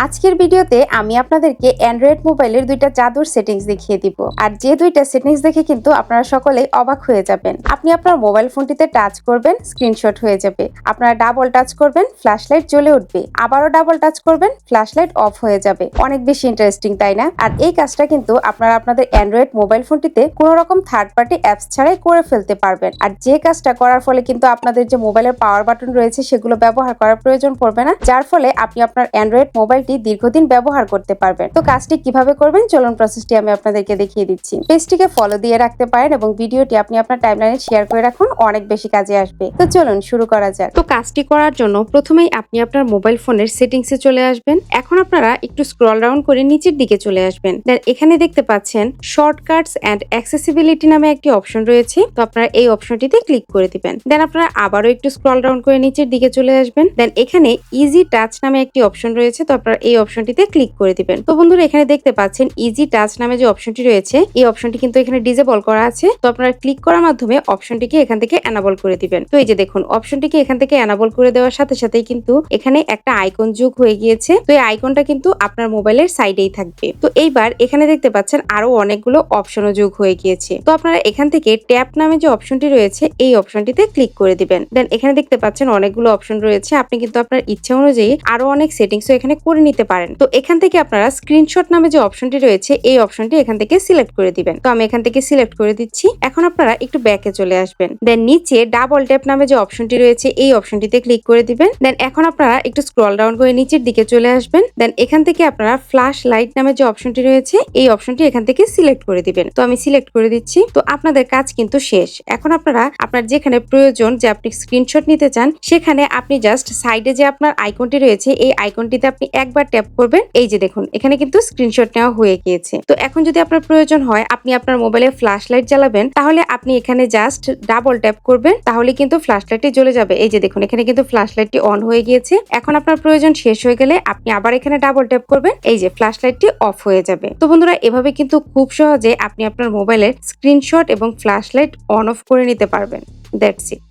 আজকের ভিডিওতে আমি আপনাদেরকে অ্যান্ড্রয়েড মোবাইলের দুইটা জাদুর সেটিংস দেখিয়ে দিব। আর যে দুইটা সেটিংস দেখে কিন্তু আপনারা সকলেই অবাক হয়ে যাবেন। আপনি আপনার মোবাইল ফোনটিতে টাচ করবেন, স্ক্রিনশট হয়ে যাবে। আপনারা ডাবল টাচ করবেন, ফ্ল্যাশ লাইট জ্বলে উঠবে। আবারও ডাবল টাচ করবেন, ফ্ল্যাশ লাইট অফ হয়ে যাবে। অনেক বেশি ইন্টারেস্টিং, তাই না? আর এই কাজটা কিন্তু আপনারা আপনাদের অ্যান্ড্রয়েড মোবাইল ফোনটিতে কোনো রকম থার্ড পার্টি অ্যাপস ছাড়াই করে ফেলতে পারবেন। আর যে কাজটা করার ফলে কিন্তু আপনাদের যে মোবাইলের পাওয়ার বাটন রয়েছে সেগুলো ব্যবহার করার প্রয়োজন পড়বে না, যার ফলে আপনি আপনার অ্যান্ড্রয়েড মোবাইলটি দীর্ঘদিন ব্যবহার করতে পারবেন। তো কাজটি কিভাবে করবেন চলুন প্রসেসটি আমি আপনাদেরকে দেখিয়ে দিচ্ছি। পেজটিকে ফলো দিয়ে রাখতে পারেন এবং ভিডিওটি আপনি আপনার টাইমলাইনে শেয়ার করে রাখুন, অনেক বেশি কাজে আসবে। তো চলুন শুরু করা যাক। তো কাজটি করার জন্য প্রথমেই আপনি আপনার মোবাইল ফোনের সেটিংসে চলে আসবেন। এখন আপনারা একটু স্ক্রল ডাউন করে নিচের দিকে চলে আসবেন। দেন এখানে দেখতে পাচ্ছেন শর্টকাটস এন্ড অ্যাক্সেসিবিলিটি নামে একটি অপশন রয়েছে। তো আপনারা এই অপশনটিতে ক্লিক করে দিবেন। দেন আপনারা আবারও একটু স্ক্রল ডাউন করে নিচের দিকে চলে আসবেন। দেন এখানে ইজি টাচ নামে একটি অপশন রয়েছে। তো আপনারা এই অপশনটিতে ক্লিক করে দিবেন। তো বন্ধুরা এখানে দেখতে পাচ্ছেন ইজি টাচ নামে যে অপশনটি রয়েছে এই অপশনটি কিন্তু এখানে ডিসেবল করা আছে। তো আপনারা ক্লিক করার মাধ্যমে অপশনটিকে এখান থেকে এনাবল করে দিবেন। তো এই যে দেখুন অপশনটিকে এখান থেকে এনাবল করে দেওয়ার সাথে সাথেই কিন্তু এখানে একটা আইকন যোগ হয়ে গিয়েছে। তো এই আইকনটা কিন্তু আপনার মোবাইলের সাইডেই থাকবে। তো এইবার এখানে দেখতে পাচ্ছেন আরো অনেকগুলো অপশনও যোগ হয়ে গিয়েছে। তো আপনারা এখান থেকে ট্যাপ নামে যে অপশনটি রয়েছে এই অপশনটিতে ক্লিক করে দিবেন। দেন এখানে দেখতে পাচ্ছেন অনেকগুলো অপশন রয়েছে। আপনি কিন্তু আপনার ইচ্ছা অনুযায়ী আরো অনেক সেটিংসও এখানে করে নিতে পারেন। তো এখান থেকে আপনারা স্ক্রিনশট নামে যে অপশনটি রয়েছে এই অপশনটি এখান থেকে সিলেক্ট করে দিবেন। তো আমি এখান থেকে সিলেক্ট করে দিচ্ছি। এখন আপনারা একটু ব্যাকে চলে আসবেন। দেন নিচে ডাবল ট্যাপ নামে যে অপশনটি রয়েছে এই অপশনটিতে ক্লিক করে দিবেন। দেন এখন আপনারা একটু স্ক্রল ডাউন করে নিচের দিকে চলে আসবেন। দেন এখান থেকে আপনারা ফ্ল্যাশ লাইট নামে যে অপশনটি রয়েছে এই অপশনটি এখান থেকে সিলেক্ট করে দিবেন। তো আমি সিলেক্ট করে দিচ্ছি। তো আপনাদের কাজ কিন্তু শেষ। এখন আপনারা আপনার যেখানে প্রয়োজন যে আপনি স্ক্রিনশট নিতে চান সেখানে আপনি জাস্ট সাইডে যে আপনার আইকনটি রয়েছে এই আইকনটিতে আপনি একবার ট্যাপ করবেন। এই যে দেখুন এখানে কিন্তু স্ক্রিনশট নেওয়া হয়ে গিয়েছে। তো এখন যদি আপনার প্রয়োজন হয় আপনি আপনার মোবাইলে ফ্ল্যাশ লাইট জ্বালাবেন তাহলে আপনি এখানে জাস্ট ডাবল ট্যাপ করবেন, তাহলে কিন্তু ফ্ল্যাশ লাইটটি জ্বলে যাবে। এই যে দেখুন এখানে কিন্তু ফ্ল্যাশ লাইটটি অন হয়ে গিয়েছে। এখন আপনার প্রয়োজন শেষ হয়ে গেলে আপনি আবার এখানে ডাবল ট্যাপ করবেন, এই যে ফ্ল্যাশ লাইটটি অফ হয়ে যাবে। তো বন্ধুরা এভাবে কিন্তু খুব সহজে আপনি আপনার মোবাইলের স্ক্রিনশট এবং ফ্ল্যাশ লাইট অন অফ করে নিতে পারবেন। That's it.